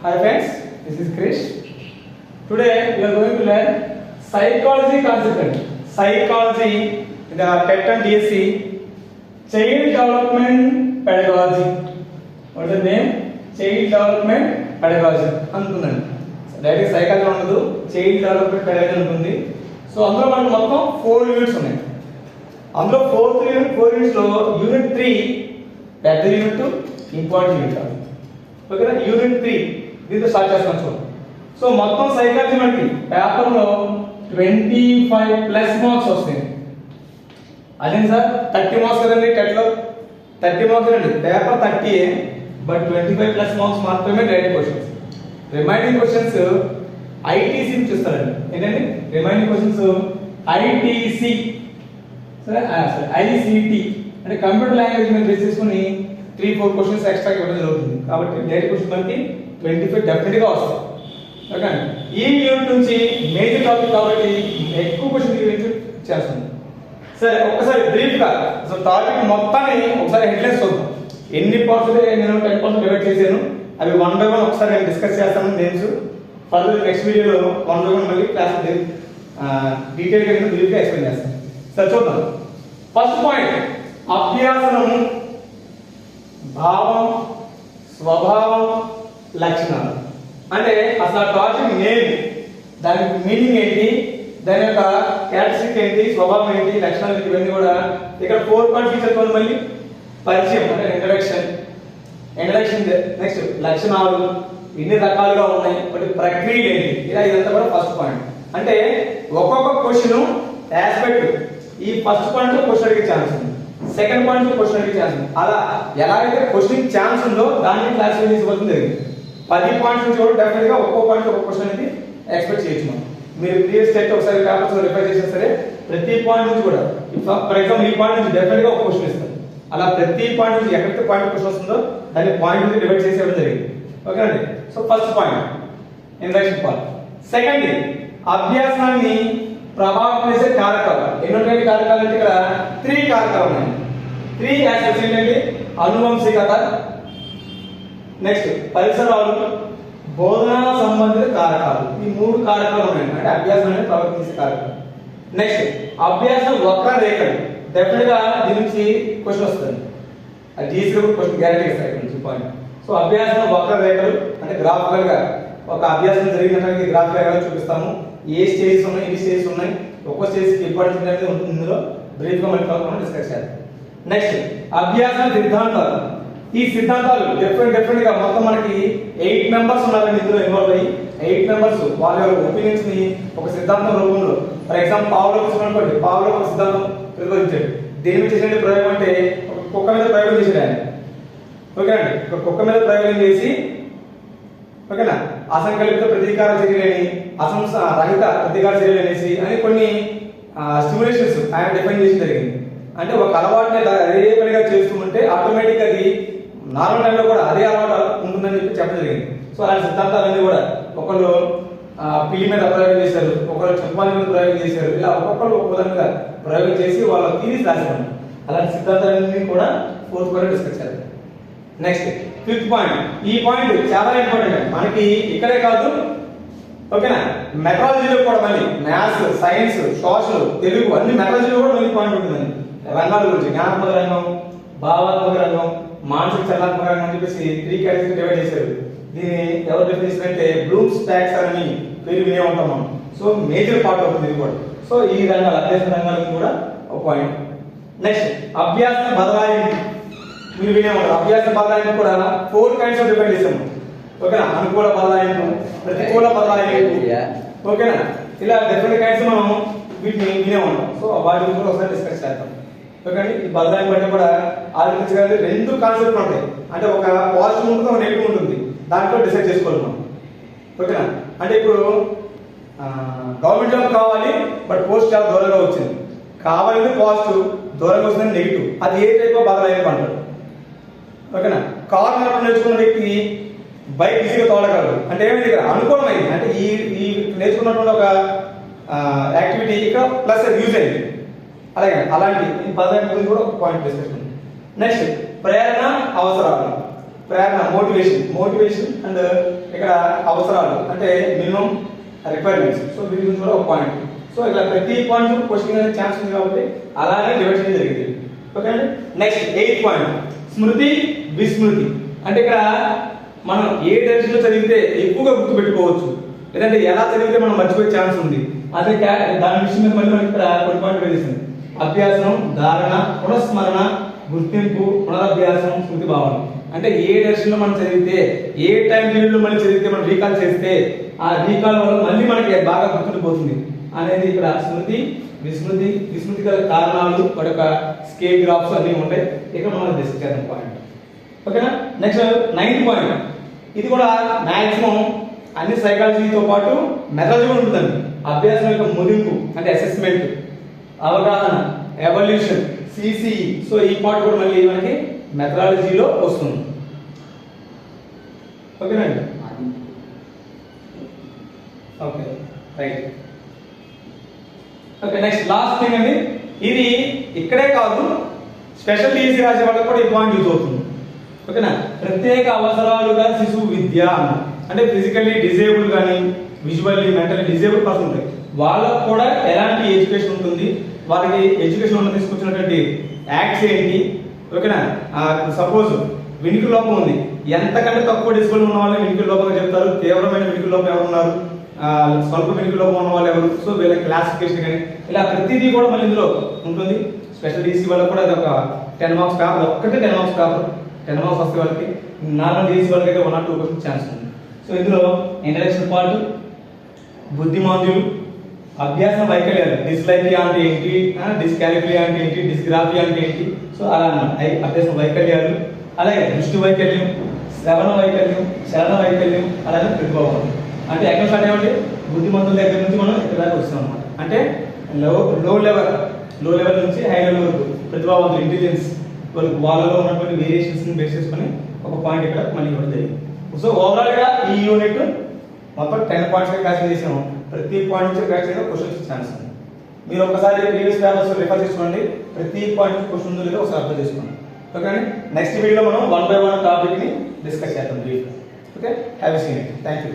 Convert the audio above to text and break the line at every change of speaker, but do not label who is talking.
Hi friends, this is Krish. Today we are going to learn psychology concept. Psychology in the TET and DSC, Child Development Pedagogy. What is the name? Child Development Pedagogy. Antunnanu. That is psychology ఉండదు, Child Development Pedagogy ఉంటుంది. So అందులో మనకు మొత్తం 4 units ఉన్నాయి. అందులో 4 units లో unit 3 పెద్ద unit, important unit. ఓకేనా? యూనిట్ 3 దీంతో స్టార్ట్ చేస్తాం చూడండి. సో మొత్తం సైకాలజీ మనకి పేపర్లో 25+ మార్క్స్ వస్తాయి. అదే సార్ 30 మార్క్స్ కదండి టెట్లో, 30 మార్క్స్ అండి పేపర్ 30, బట్ 25+ మార్క్స్ మాత్రమే direct questions. Remaining questions ITC నుంచి ఇస్తారండి. ఏంటండి రిమైనింగ్ క్వశ్చన్స్? ఐటీసీ సరే ఐసిటి అంటే కంప్యూటర్ లాంగ్వేజ్ మీద బేస్ చేసుకుని 3-4 క్వశ్చన్స్ ఎక్స్ట్రా ఇవ్వడం జరుగుతుంది. కాబట్టి డైరెక్ట్ క్వశ్చన్ మనకి 25 డెఫినెట్ గా వస్తాయి. ఓకే, ఈ యూనిట్ నుంచి మేజర్ టాపిక్ కాబట్టి ఎక్కువ క్వశ్చన్ గురించి చేస్తాను. సరే ఒక్కసారి బ్రీఫ్ గా అసలు టాపిక్ మొత్తాన్ని ఒకసారి హెడ్లైన్స్ చూద్దాం. ఎన్ని పార్ట్స్ నేను 10% డివైడ్ చేశాను, అవి 1 by 1 ఒకసారి నేను డిస్కస్ చేస్తాను. నేమ్స్ ఫర్దర్ నెక్స్ట్ వీడియోలో 1 by 1 మళ్ళీ క్లాస్ డీటెయిల్ గా బ్రీఫ్ గా ఎక్స్ప్లెయిన్ చేస్తాను. సరే చూద్దాం. ఫస్ట్ పాయింట్, అభ్యాసనం, భావం, స్వభావం, లక్షణాలు. అంటే అసలు ఆ టాపిక్ నేమ్, దాని మీనింగ్ ఏంటి, దాని యొక్క క్యారెక్టరిస్టిక్ ఏంటి, స్వభావం ఏంటి, లక్షణాలు ఏంటి, ఇవన్నీ కూడా ఇక్కడ 4 పాయింట్స్ ఇచ్చేది. మళ్ళీ పరిచయం అంటే ఇంట్రడక్షన్, నెక్స్ట్ లక్షణాలు ఎన్ని రకాలుగా ఉన్నాయి, ఒకటి ప్రక్రియ ఏంటి, ఇలా ఇదంతా కూడా ఫస్ట్ పాయింట్. అంటే ఒక్కొక్క క్వశ్చన్ ఆస్పెక్ట్, ఈ ఫస్ట్ పాయింట్ లో క్వశ్చన్ అడిగే ఛాన్స్ ఉంది, సెకండ్ పాయింట్ లో క్వశ్చన్ అడిగే ఛాన్స్ ఉంది. అలా ఎలాగైతే క్వశ్చన్ ఛాన్స్ ఉందో దాన్ని క్లాసిఫై చేసుకోవడం జరిగింది. 10 పాయింట్స్ నుంచి కూడా డెఫినెట్ గా ఒక్కో పాయింట్ ఒక క్వశ్చన్ అనేది ఎక్స్పెక్ట్ చేయొచ్చు. మనం మీరు ప్రీవియస్ స్టేట్ ఒకసారి పేపర్స్ రిఫర్ చేసినా సరే ప్రతి పాయింట్ నుంచి కూడా, ఫర్ ఎగ్జాంపుల్ ఈ పాయింట్ నుంచి డెఫినెట్ గా ఒక క్వశ్చన్ ఇస్తారు. అలా ప్రతి పాయింట్ నుంచి ఎక్కడైతే పాయింట్ క్వశ్చన్ వస్తుందో దాన్ని పాయింట్ నుంచి డివైడ్ చేసి ఇవ్వడం జరిగింది. ఓకే అండి. So first point introduction point. Second, అభ్యాసాన్ని ప్రభావితం చేసే కారకాలు. ఎన్నోటి కారకాలు అంటే ఇక్కడ 3 కారకాలు ఉన్నాయి. 3 ఆస్పెక్ట్స్ ఏంటంటే అనువంశికత, నెక్స్ట్ పరిసరాలు, బోధనా సంబంధిత కారకాలు. ఈ 3 కారకాలు ఉన్నాయి అంటే అభ్యాసాన్ని ప్రభావితం చేసే కారకాలు. నెక్స్ట్ అభ్యాసం వక్రరేఖలు. డెఫినెట్ గా దీని నుంచి క్వశ్చన్ వస్తుంది, అది ఈజీగా క్వశ్చన్ గ్యారెంటీ ఇస్తాయి పాయింట్. సో అభ్యాసం వక్రరేఖలు అంటే గ్రాఫికల్ గా ఒక అభ్యాసం జరిగినట్టు గ్రాఫికల్ గా చూపిస్తాము. ఏ స్టేజెస్ ఉన్నాయి, ఎన్ని స్టేజెస్ ఉన్నాయి, ఒక్కో స్టేజ్ కి ఇంపార్టెన్స్ అనేది ఉంటుంది. ఇందులో బ్రీఫ్ గా మనం డిస్కస్ చేద్దాం. నెక్స్ట్ అభ్యాస సిద్ధాంతాలు. ఈ సిద్ధాంతాలు డిఫరెంట్ గా మొత్తం మనకి 8 మెంబర్స్ ఉన్నారండి ఇందులో ఇన్వాల్వ్ అయ్యి. 8 మెంబర్స్ వాళ్ళ ఒపీనియన్స్ ని ఒక సిద్ధాంతం రూపంలో, ఫర్ ఎగ్జాంపుల్ పావులో చూసుకోండి, పావులో ఒక సిద్ధాంతం ప్రతిపాదించాడు. దీని మీద చేసే ప్రయోగం అంటే ఒక కుక్క మీద ప్రయోగం చేశాడు ఆయన. ఓకే అండి, ఒక కుక్క మీద ప్రయోగం చేసి, ఓకేనా, అసంకల్పిత ప్రతీకార చర్యలని, అసంస రహిత ప్రతీకార చర్యలు అనేసి అని కొన్ని స్టిమ్యులేషన్స్ ఆయన డిఫైన్ చేసి జరిగింది. అంటే ఒక అలవాటుని అదే పనిగా చేస్తూ ఉంటే ఆటోమేటిక్ అది నార్మల్ టైంలో కూడా అదే అలవాటు ఉంటుందని చెప్పడం జరిగింది. సో అలాంటి సిద్ధాంతాలన్నీ కూడా ఒకళ్ళు పిల్లి మీద ప్రయోగం చేశారు, ఒకళ్ళు చింపాంజీ మీద ప్రయోగం చేశారు, ఇలా ఒక్కొక్కరు ఒక్కొక్క మీద ప్రయోగం చేసి వాళ్ళ థీరీస్ రాశారు. అలాంటి సిద్ధాంతాలన్నీ కూడా 4th పాయింట్ డిస్కస్ చేద్దాం. Next 5th point. ఈ పాయింట్ చాలా ఇంపార్టెంట్ మనకి ఇక్కడే కాదు, ఓకేనా, మెథడాలజీలో కూడా మళ్ళీ మ్యాథ్స్, సైన్స్, సోషల్, తెలుగు అన్ని మెథడాలజీలో కూడా మళ్ళీ పాయింట్ ఉంటుందండి. రంగాల గురించి జ్ఞానాత్మక రంగం, భావాత్మక రంగం, మానసిక చలనాత్మక రంగం అని చెప్పేసి 3 కేటగిరీస్ డివైడ్ చేశారు. దీన్ని ఎవరు డెఫినేషన్ అంటే బ్లూమ్స్ టాక్సానమీ పేరు వినే ఉంటాం మనం. సో మేజర్ పార్ట్ అవుతుంది ఇది కూడా. సో ఈ రంగాలు అభ్యాస రంగాలకు కూడా ఒక పాయింట్. నెక్స్ట్ అభ్యాస బదలాయింపు. మీరు వినే ఉంటారు, అభ్యాస బదలాయింపు కూడా 4 కైండ్స్ ఆఫ్ డివైడ్ చేసాము. ఓకేనా, అనుకూల బదలాయింపు, ప్రతికూల బదలాయింపు, ఓకేనా, ఇలా డిఫరెంట్ కైండ్స్ మనం వీటిని వినే ఉంటాం. సో వాటి గురించి కూడా ఒకసారి డిస్కస్ చేద్దాం. ఓకే, ఈ బదలాయింపు అంటే కూడా ఆలోచించగలిగే 2 కాన్సెప్ట్లు ఉంటాయి. అంటే ఒక పాజిటివ్ ఉంటుంది, ఒక నెగిటివ్ ఉంటుంది. దాంట్లో డిసైడ్ చేసుకోవాలి మనం. ఓకేనా, అంటే ఇప్పుడు గవర్నమెంట్ జాబ్ కావాలి బట్ పోస్ట్ చాలా దూరంగా వచ్చింది, కావాలంటే పాజిటివ్, దూరంగా వస్తుంది నెగిటివ్. అది ఏ టైప్ ఆఫ్ బదలాయింపు అంటారు. ఓకేనా, కార్ నడపడం నేర్చుకున్న వ్యక్తి బైక్ ఈజీగా తోలగలరు అంటే ఏమైంది, ఇక్కడ అనుకూలమైంది. అంటే ఈ నేర్చుకున్నటువంటి ఒక యాక్టివిటీ ఇక్కడ ప్లస్ యూజ్ అయింది. అలాగే అలాంటి బదలాయింపు గురించి కూడా ఒక పాయింట్ డిస్కషన్. నెక్స్ట్ ప్రేరణ, అవసరాలు. ప్రేరణ, మోటివేషన్ అండ్ ఇక్కడ అవసరాలు అంటే మినిమం రిక్వైర్మెంట్స్. సో వీటి గురించి కూడా ఒక పాయింట్. సో ఇట్లా ప్రతి పాయింట్ క్వశ్చన్ అనే ఛాన్స్ ఉంది కాబట్టి అలానే డివైడ్ చేయడం జరిగింది. ఓకే అండి. నెక్స్ట్ 8th పాయింట్ స్మృతి విస్మృతి. అంటే ఇక్కడ మనం ఏ డైరెక్షన్ లో చదివితే ఎక్కువగా గుర్తు పెట్టుకోవచ్చు, లేదంటే ఎలా చదివితే మనం మర్చిపోయే ఛాన్స్ ఉంది. అదే దాని విషయం మీద మళ్ళీ మనకి ఇక్కడ కొన్ని పాయింట్ వేసింది. అభ్యాసం, ధారణ, పునఃస్మరణ, గుర్తింపు, పునరభ్యాసం, స్మృతి భావన. అంటే ఏ డైరెక్షన్ లో మనం చదివితే, ఏ టైం పీరియడ్ లో మనం చదివితే మనం రీకాల్ చేస్తే ఆ రీకాల్ వల్ల మళ్ళీ మనకి బాగా గుర్తుండిపోతుంది అనేది ఇక్కడ స్మృతి విస్మృతి గల కారణాలు, వాటి యొక్క స్కేల్ గ్రాఫ్స్ అన్ని ఉంటాయి. ఇక్కడ మనం డిస్కస్ చేద్దాం పాయింట్. ఓకేనా. Next 9th point. ఇది కూడా మాక్సిమం అన్ని సైకాలజీతో పాటు మెథడాలజీ కూడా ఉంటుందండి. అభ్యాసం యొక్క ముగింపు అంటే అసెస్మెంట్, అవగాహన, ఎవల్యూషన్, సిసిఈ. సో ఈ పార్ట్ కూడా మళ్ళీ మనకి మెథడాలజీలో వస్తుంది. ఓకేనండి. Okay right. Okay next last thing అండి. ఇది ఇక్కడే కాదు, స్పెషల్ టీసీ రాసే వాళ్ళకి కూడా ఈ పాయింట్ యూజ్ అవుతుంది. ఓకేనా. ప్రత్యేక అవసరాలుగా శిశువు విద్య అంటే ఫిజికల్లీ డిజేబుల్ కానీ విజువల్లీ మెంటల్లీ డిజేబుల్ పర్సన్ ఉంటాయి, వాళ్ళకు కూడా ఎలాంటి ఎడ్యుకేషన్ ఉంటుంది, వాళ్ళకి ఎడ్యుకేషన్ ఉన్న తీసుకొచ్చినటువంటి యాక్ట్స్ ఏంటి. ఓకేనా. సపోజ్ వినికిడి లోపం ఉంది, ఎంతకంటే తక్కువ డిస్బుల్ ఉన్న వాళ్ళని వినికిడి లోపంగా చెప్తారు, తీవ్రమైన వినికిడి లోపం ఎవరు ఉన్నారు, స్వల్ప వినికిడి లోపం ఉన్న వాళ్ళు ఎవరు. సో వీళ్ళ క్లాసిఫికేషన్ కానీ ఇలా ప్రతిదీ కూడా మళ్ళీ ఇందులో ఉంటుంది. స్పెషల్ డీసీ వాళ్ళకి కూడా అది ఒక 10 మార్క్స్ పేపర్, ఒక్కటే 10 మార్క్స్ పేపర్, 10 మార్క్స్ వస్తే వాళ్ళకి. నార్మల్ డీసీ వాళ్ళకి అయితే 1 or 2 క్వశ్చన్ ఛాన్స్ ఉంది. సో ఇందులో ఇంట్రడక్షన్ పార్ట్, బుద్ధిమాంద్యులు, అభ్యాస వైకల్యాలు, డిస్లైకియా అంటే ఏంటి, డిస్కాలిక్యులియా అంటే ఏంటి, డిస్గ్రాఫియా అంటే ఏంటి. సో అలా అన్నమాట అభ్యాస వైకల్యాలు. అలాగే దృష్టి వైకల్యం, శ్రవణ వైకల్యం, చలన వైకల్యం, అలాగే ప్రతిభావం. అంటే ఎక్కడ స్టార్ట్ అయ్యామంటే బుద్ధిమంతుల దగ్గర నుంచి మనం ఇక్కడ దాకా వస్తాం అనమాట. అంటే లో లెవెల్ నుంచి హై లెవెల్ వరకు ప్రతిభావంతులు, ఇంటెలిజెన్స్ వాళ్ళలో ఉన్నటువంటి వేరియేషన్స్ ని బేస్ చేసుకొని ఒక పాయింట్ ఇక్కడ మళ్ళీ ఇవ్వడం జరిగింది. సో ఓవరాల్ గా ఈ యూనిట్ మొత్తం 10 పాయింట్స్ క్లాస్ చేసాము. ప్రతి పాయింట్ నుంచి క్లాస్ చేయడం క్వశ్చన్స్ ఛాన్స్ ఉంది. మీరు ఒకసారి ప్రీవియస్ పేపర్స్ రిఫర్ చేసుకోండి, ప్రతి పాయింట్ క్వశ్చన్ ఉందో లేదో ఒకసారి అర్థం చేసుకోండి. ఓకే అండి. నెక్స్ట్ వీడియోలో మనం 1 by 1 టాపిక్ ని డిస్కస్ చేద్దాం brief. Okay have a scene. Thank you.